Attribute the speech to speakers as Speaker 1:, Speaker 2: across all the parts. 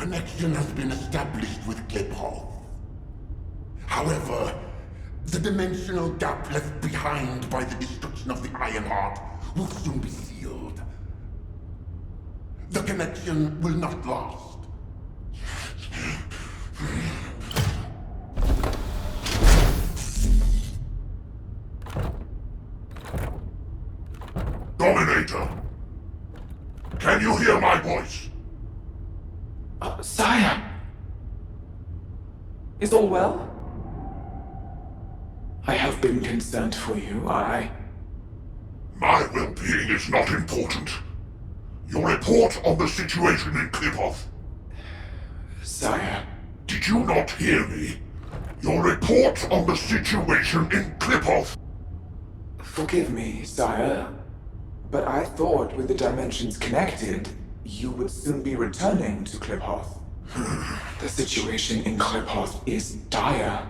Speaker 1: connection has been established with Kliphoff. However, the dimensional gap left behind by the destruction of the Ironheart will soon be sealed. The connection will not last.
Speaker 2: Dominator! Can you hear my voice?
Speaker 3: Sire! Is all well? I have been concerned for you,
Speaker 2: My well-being is not important. Your report on the situation in Kliphoff.
Speaker 3: Sire.
Speaker 2: Did you not hear me? Your report on the situation in Kliphoff.
Speaker 3: Forgive me, sire. But I thought with the dimensions connected, you would soon be returning to Kliphoff. The situation in Kliphoff is dire.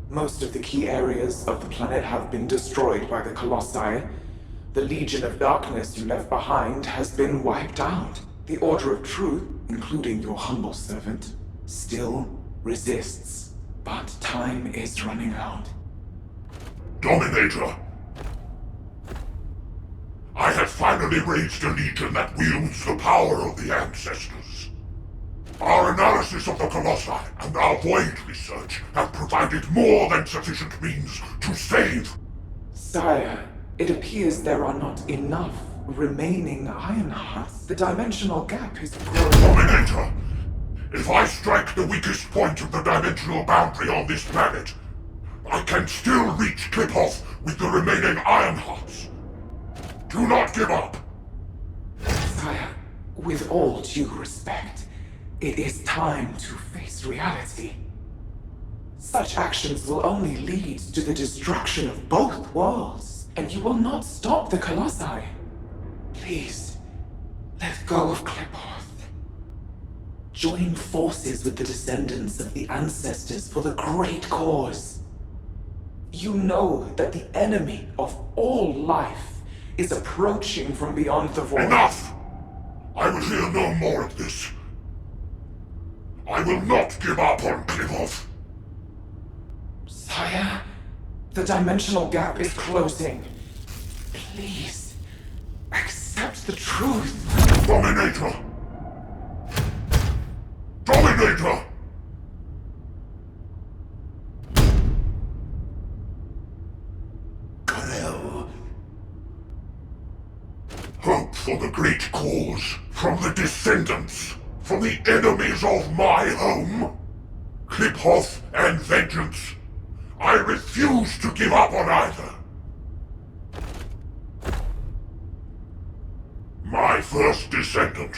Speaker 3: Most of the key areas of the planet have been destroyed by the Colossi. The Legion of Darkness you left behind has been wiped out. The Order of Truth, including your humble servant, still resists. But time is running out.
Speaker 2: Dominator! I have finally raised a legion that wields the power of the ancestors. Our analysis of the Colossi and our Void research have provided more than sufficient means to save.
Speaker 3: Sire, it appears there are not enough remaining Ironhearts. The dimensional gap is growing.
Speaker 2: Dominator! If I strike the weakest point of the dimensional boundary on this planet, I can still reach Kliphoff with the remaining Ironhearts. Do not give up!
Speaker 3: Sire, with all due respect, it is time to face reality. Such actions will only lead to the destruction of both worlds, and you will not stop the Colossi. Please, let go of Kliphoff. Join forces with the descendants of the ancestors for the great cause. You know that the enemy of all life is approaching from beyond the void.
Speaker 2: Enough! I will hear no more of this. I will not give up on Kliphoff.
Speaker 3: Sire, the dimensional gap is closing. Please, accept the truth.
Speaker 2: Dominator! Dominator!
Speaker 1: Karel.
Speaker 2: Hope for the great cause, from the descendants, from the enemies of my home. Kliphoff and vengeance. I refuse to give up on either. My first descendant.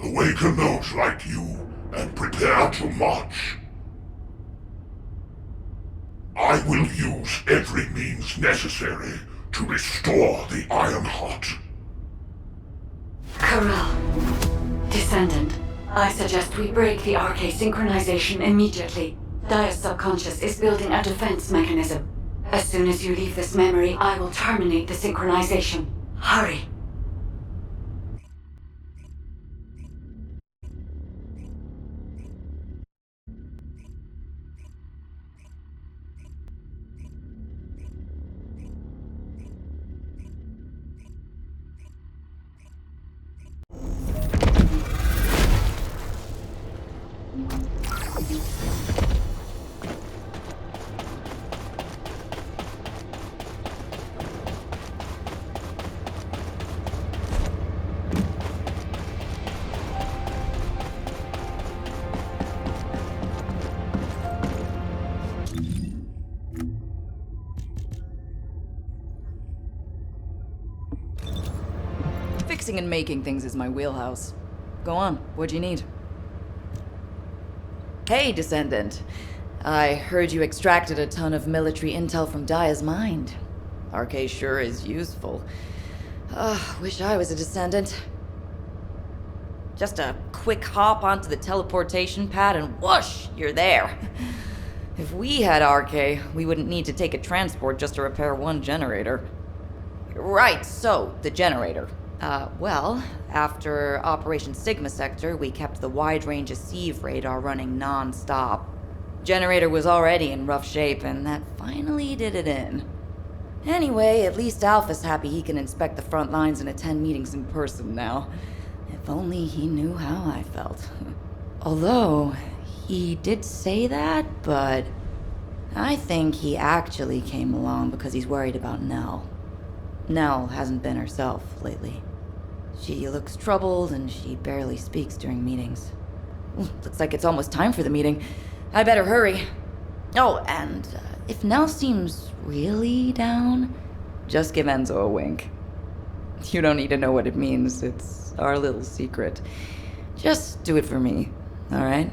Speaker 2: Awaken those like you and prepare to march. I will use every means necessary to restore the Ironheart.
Speaker 4: Corral. Descendant. I suggest we break the RK synchronization immediately. Dia's subconscious is building a defense mechanism. As soon as you leave this memory, I will terminate the synchronization. Hurry.
Speaker 5: Fixing and making things is my wheelhouse. Go on, what'd you need? Hey, Descendant. I heard you extracted a ton of military intel from Dia's mind. RK sure is useful. Wish I was a Descendant. Just a quick hop onto the teleportation pad and whoosh, you're there. If we had RK, we wouldn't need to take a transport just to repair one generator. Right, so, the generator. Well, after Operation Sigma Sector, we kept the wide-range Sieve radar running non-stop. Generator was already in rough shape, and that finally did it in. Anyway, at least Alpha's happy he can inspect the front lines and attend meetings in person now. If only he knew how I felt. Although, he did say that, but I think he actually came along because he's worried about Nell. Nell hasn't been herself lately. She looks troubled and she barely speaks during meetings. Looks like it's almost time for the meeting. I better hurry. Oh, and if Nell seems really down, just give Enzo a wink. You don't need to know what it means. It's our little secret. Just do it for me, all right?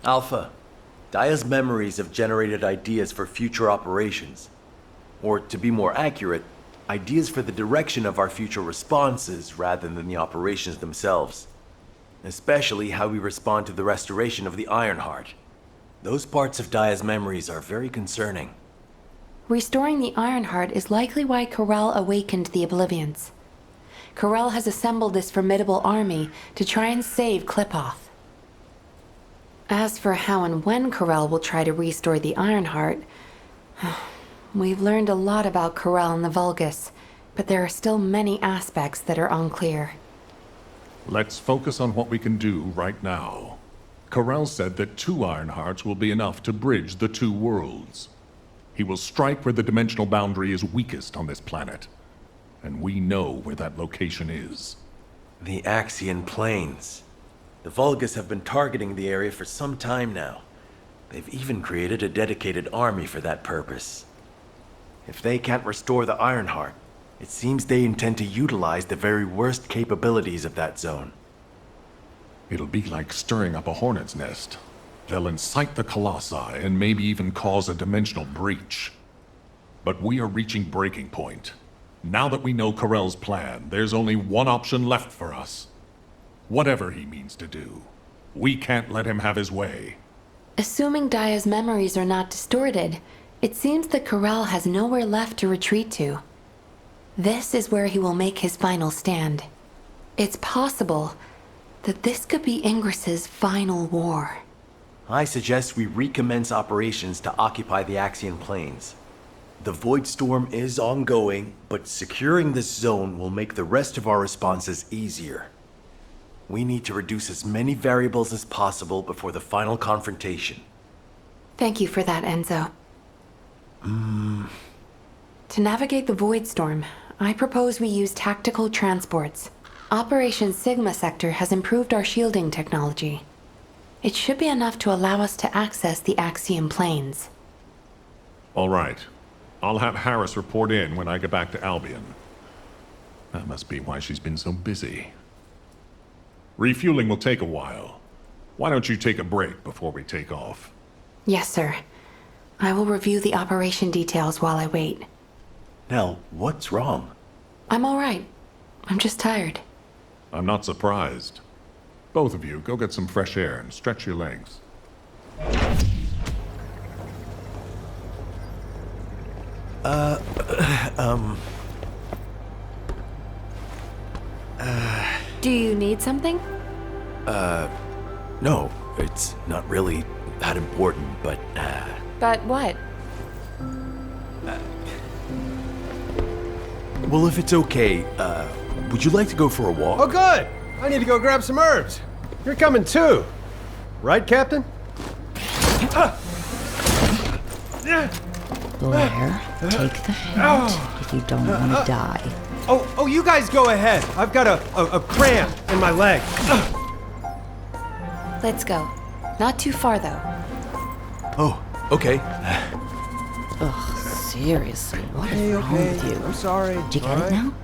Speaker 6: Alpha, Daya's memories have generated ideas for future operations. Or, to be more accurate, ideas for the direction of our future responses rather than the operations themselves. Especially how we respond to the restoration of the Ironheart. Those parts of Daya's memories are very concerning.
Speaker 7: Restoring the Ironheart is likely why Corel awakened the Oblivions. Corel has assembled this formidable army to try and save Klipoth. As for how and when Corel will try to restore the Ironheart, we've learned a lot about Corel and the Vulgus, but there are still many aspects that are unclear.
Speaker 2: Let's focus on what we can do right now. Corel said that 2 Ironhearts will be enough to bridge the 2 worlds. He will strike where the dimensional boundary is weakest on this planet. And we know where that location is.
Speaker 6: The Axian Plains. The Vulgus have been targeting the area for some time now. They've even created a dedicated army for that purpose. If they can't restore the Ironheart, it seems they intend to utilize the very worst capabilities of that zone.
Speaker 2: It'll be like stirring up a hornet's nest. They'll incite the Colossi and maybe even cause a dimensional breach. But we are reaching breaking point. Now that we know Corel's plan, there's only one option left for us. Whatever he means to do, we can't let him have his way.
Speaker 7: Assuming Daya's memories are not distorted, it seems that Corel has nowhere left to retreat to. This is where he will make his final stand. It's possible that this could be Ingris's final war.
Speaker 6: I suggest we recommence operations to occupy the Axian Plains. The Void Storm is ongoing, but securing this zone will make the rest of our responses easier. We need to reduce as many variables as possible before the final confrontation.
Speaker 7: Thank you for that, Enzo. To navigate the Void Storm, I propose we use tactical transports. Operation Sigma Sector has improved our shielding technology. It should be enough to allow us to access the Axian Plains.
Speaker 2: All right. I'll have Harris report in when I get back to Albion. That must be why she's been so busy. Refueling will take a while. Why don't you take a break before we take off?
Speaker 7: Yes, sir. I will review the operation details while I wait.
Speaker 6: Nell, what's wrong?
Speaker 7: I'm all right. I'm just tired.
Speaker 2: I'm not surprised. Both of you, go get some fresh air and stretch your legs.
Speaker 7: Do you need something?
Speaker 6: No, it's not really that important, but,
Speaker 7: But what?
Speaker 6: well, if it's okay, would you like to go for a walk?
Speaker 8: Oh, good! I need to go grab some herbs. You're coming too. Right, Captain?
Speaker 9: Blair, take the hint if you don't want to die.
Speaker 8: Oh, you guys go ahead. I've got a cramp in my leg.
Speaker 7: Let's go. Not too far, though.
Speaker 6: Oh, okay.
Speaker 9: Ugh, seriously, what is wrong with you?
Speaker 8: I'm sorry.
Speaker 9: Did you get it now?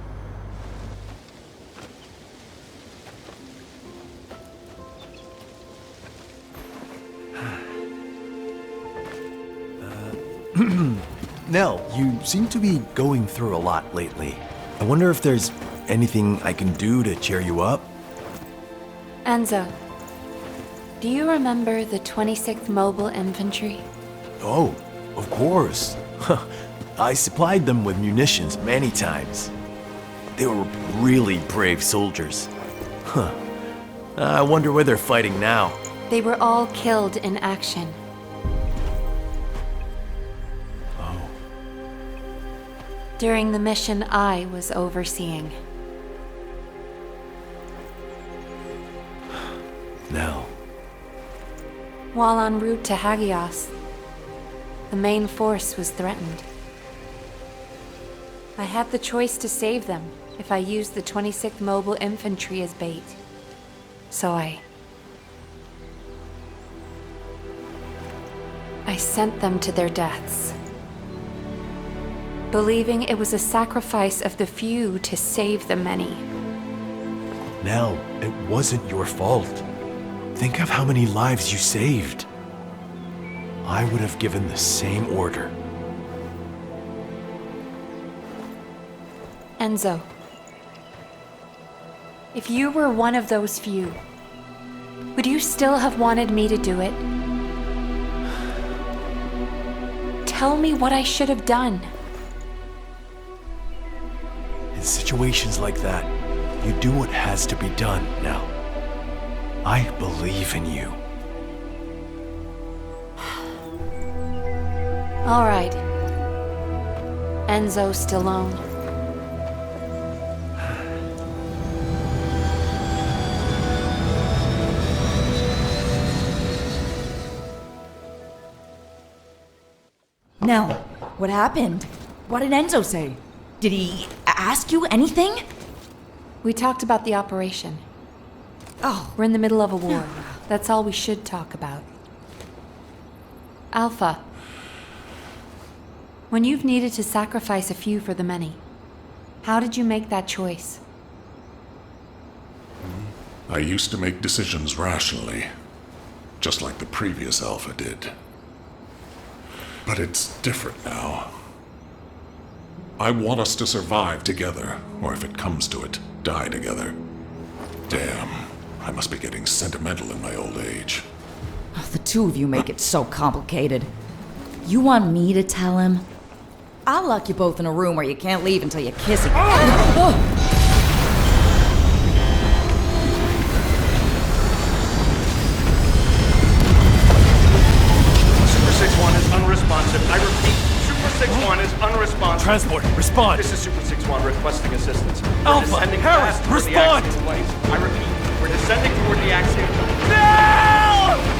Speaker 6: Nell, you seem to be going through a lot lately. I wonder if there's anything I can do to cheer you up?
Speaker 7: Enzo, do you remember the 26th Mobile Infantry?
Speaker 6: Oh, of course. I supplied them with munitions many times. They were really brave soldiers. Huh. I wonder where they're fighting now.
Speaker 7: They were all killed in action.
Speaker 6: Oh.
Speaker 7: During the mission I was overseeing.
Speaker 6: Nell.
Speaker 7: While en route to Hagios, the main force was threatened. I had the choice to save them if I used the 26th Mobile Infantry as bait. So I sent them to their deaths, believing it was a sacrifice of the few to save the many.
Speaker 6: Nell, it wasn't your fault. Think of how many lives you saved. I would have given the same order.
Speaker 7: Enzo, if you were one of those few, would you still have wanted me to do it? Tell me what I should have done.
Speaker 6: In situations like that, you do what has to be done, Nell. I believe in you.
Speaker 7: All right. Enzo Stallone.
Speaker 5: Nell, what happened? What did Enzo say? Did he ask you anything?
Speaker 7: We talked about the operation.
Speaker 5: Oh,
Speaker 7: We're in the middle of a war. That's all we should talk about. Alpha, when you've needed to sacrifice a few for the many, how did you make that choice?
Speaker 2: I used to make decisions rationally, just like the previous Alpha did. But it's different now. I want us to survive together, or if it comes to it, die together. Damn, I must be getting sentimental in my old age.
Speaker 5: the two of you make it so complicated. You want me to tell him? I'll lock you both in a room where you can't leave until you kiss him.
Speaker 10: Super 6-1 is unresponsive. I repeat, Super 6-1 is unresponsive.
Speaker 6: Transport, respond!
Speaker 10: This is Super 6-1 requesting assistance. We're
Speaker 6: Alpha,
Speaker 10: descending
Speaker 6: Harris,
Speaker 10: fast toward
Speaker 6: respond!
Speaker 10: the axial planes. I repeat, we're descending toward the axial planes.
Speaker 6: No!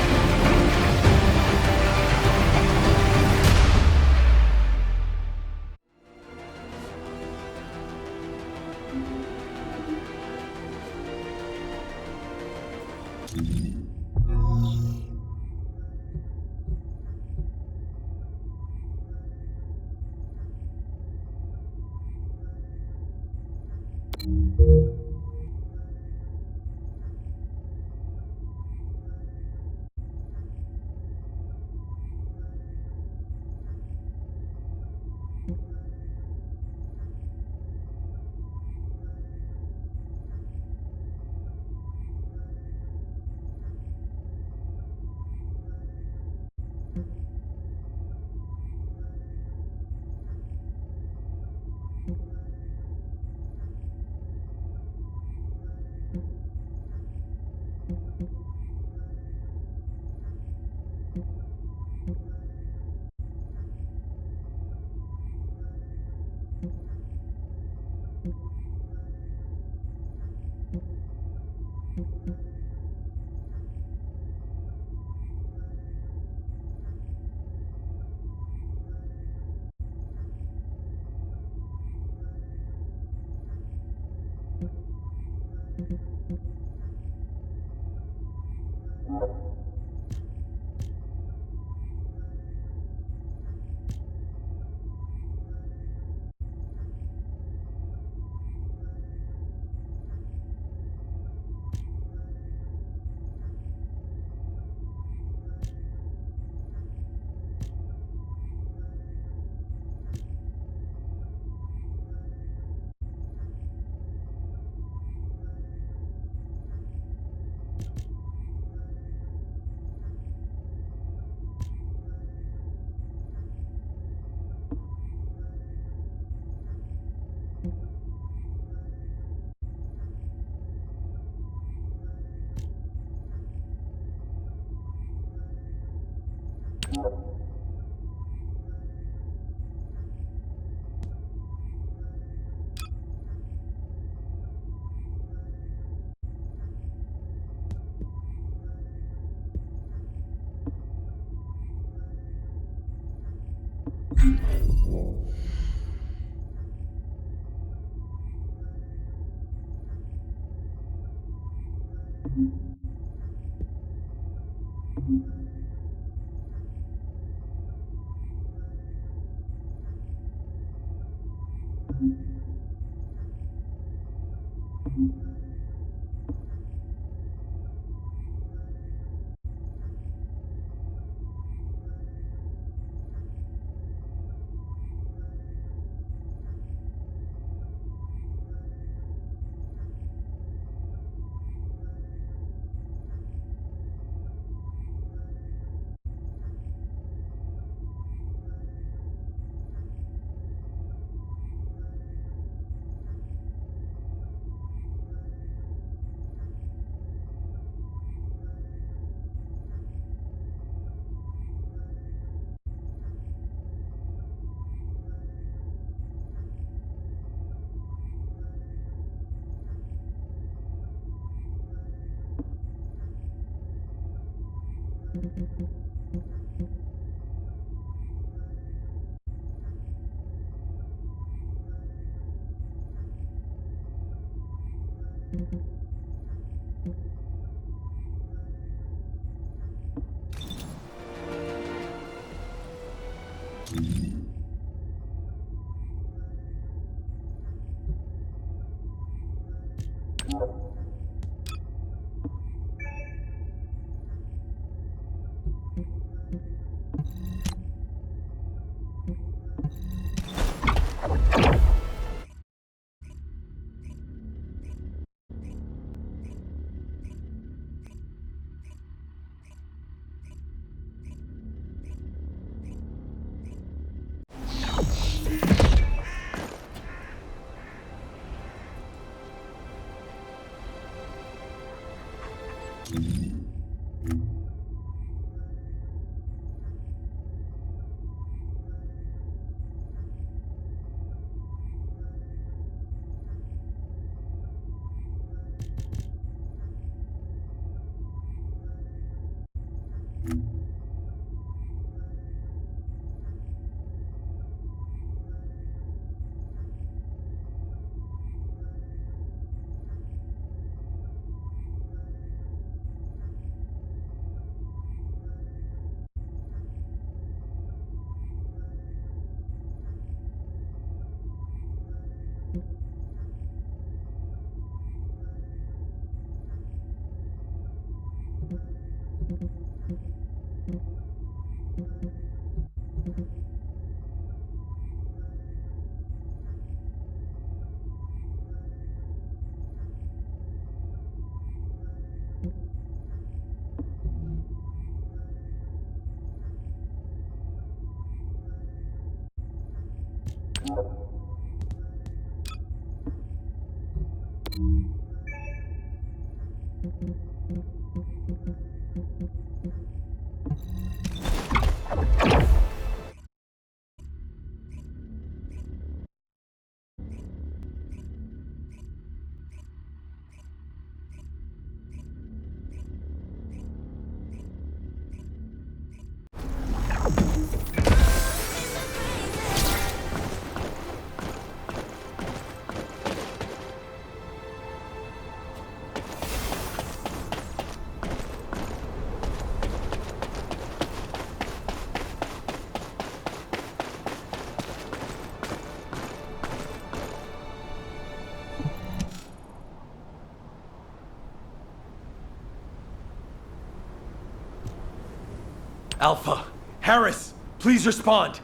Speaker 6: Alpha, Harris, please respond.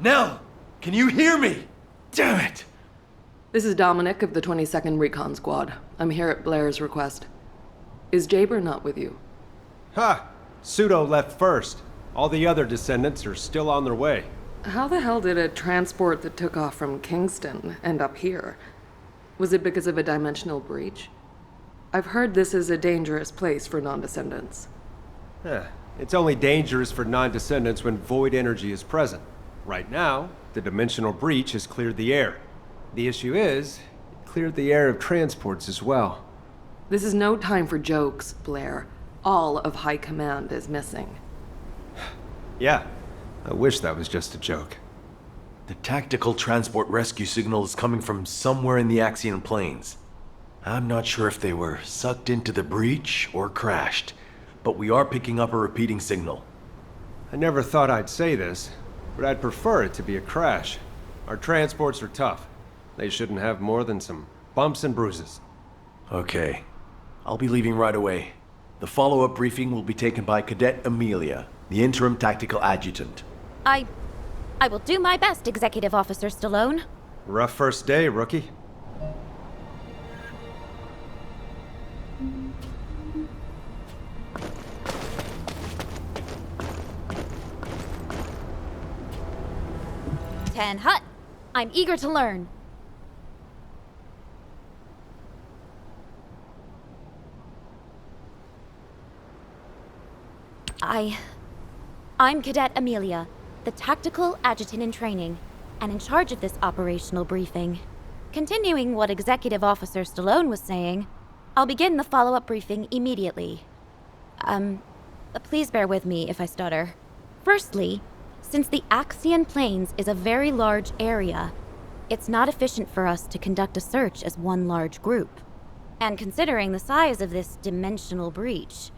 Speaker 6: Nell, can you hear me? Damn it!
Speaker 11: This is Dominic of the 22nd Recon Squad. I'm here at Blair's request. Is Jaber not with you?
Speaker 8: Ha! Pseudo left first. All the other descendants are still on their way.
Speaker 11: How the hell did a transport that took off from Kingston end up here? Was it because of a dimensional breach? I've heard this is a dangerous place for non-descendants.
Speaker 8: It's only dangerous for non-descendants when void energy is present. Right now, the dimensional breach has cleared the air. The issue is, it cleared the air of transports as well.
Speaker 11: This is no time for jokes, Blair. All of High Command is missing.
Speaker 8: Yeah, I wish that was just a joke.
Speaker 6: The tactical transport rescue signal is coming from somewhere in the Axian plains. I'm not sure if they were sucked into the breach or crashed, but we are picking up a repeating signal.
Speaker 8: I never thought I'd say this, but I'd prefer it to be a crash. Our transports are tough. They shouldn't have more than some bumps and bruises.
Speaker 6: Okay. I'll be leaving right away. The follow-up briefing will be taken by Cadet Amelia, the interim tactical adjutant.
Speaker 12: I will do my best, Executive Officer Stallone.
Speaker 8: Rough first day, rookie.
Speaker 12: Ten Hut. I'm eager to learn. I'm Cadet Amelia, the tactical adjutant in training, and in charge of this operational briefing. Continuing what Executive Officer Stallone was saying, I'll begin the follow-up briefing immediately. Please bear with me if I stutter. Firstly, since the Axian Plains is a very large area, it's not efficient for us to conduct a search as one large group. And considering the size of this dimensional breach,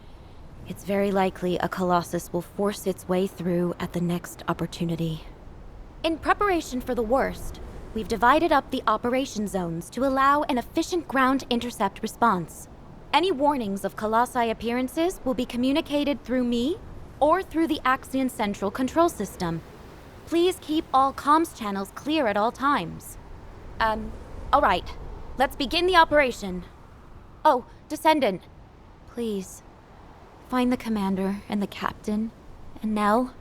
Speaker 12: it's very likely a Colossus will force its way through at the next opportunity. In preparation for the worst, we've divided up the operation zones to allow an efficient ground intercept response. Any warnings of Colossi appearances will be communicated through me or through the Axian Central Control System. Please keep all comms channels clear at all times. All right. Let's begin the operation. Oh, Descendant. Please. Find the commander and the captain, and Nell.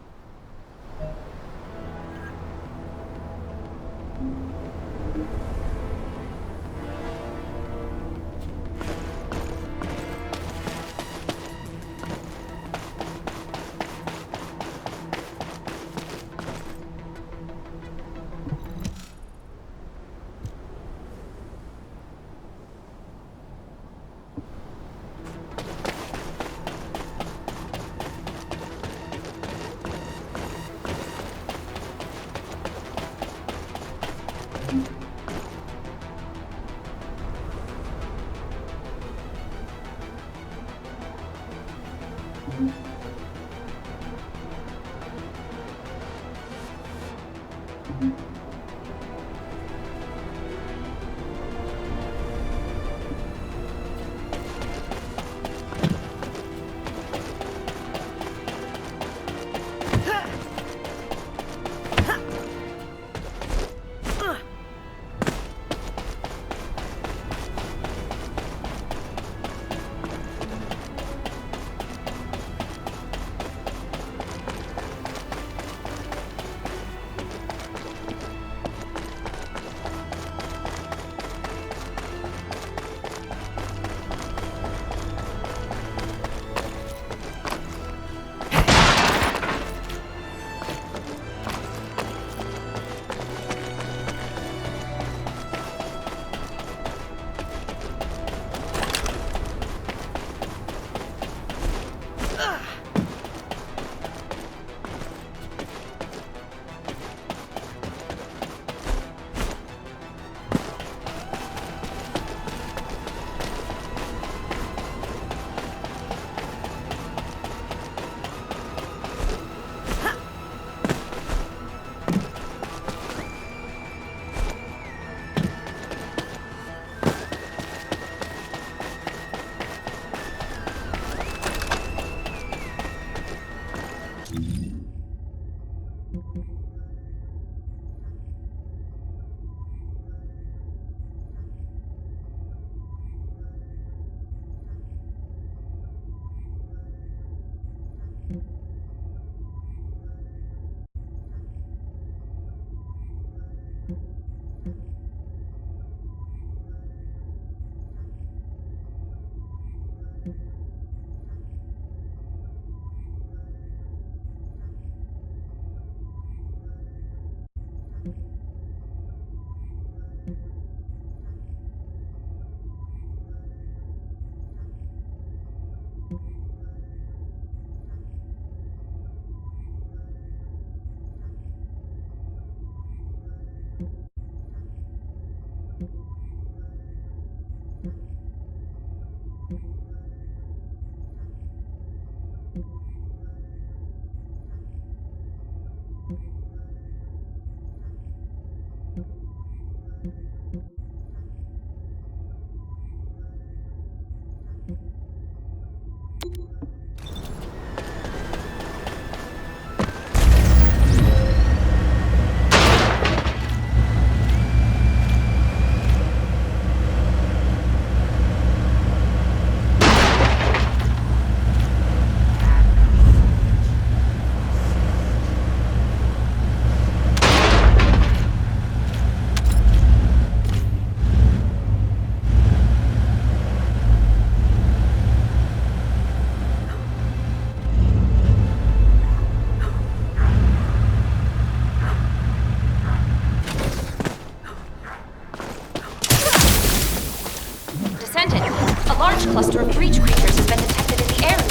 Speaker 12: Descendant, a large cluster of breach creatures has been detected in the area.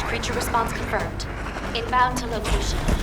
Speaker 12: Creature response confirmed. Inbound to location.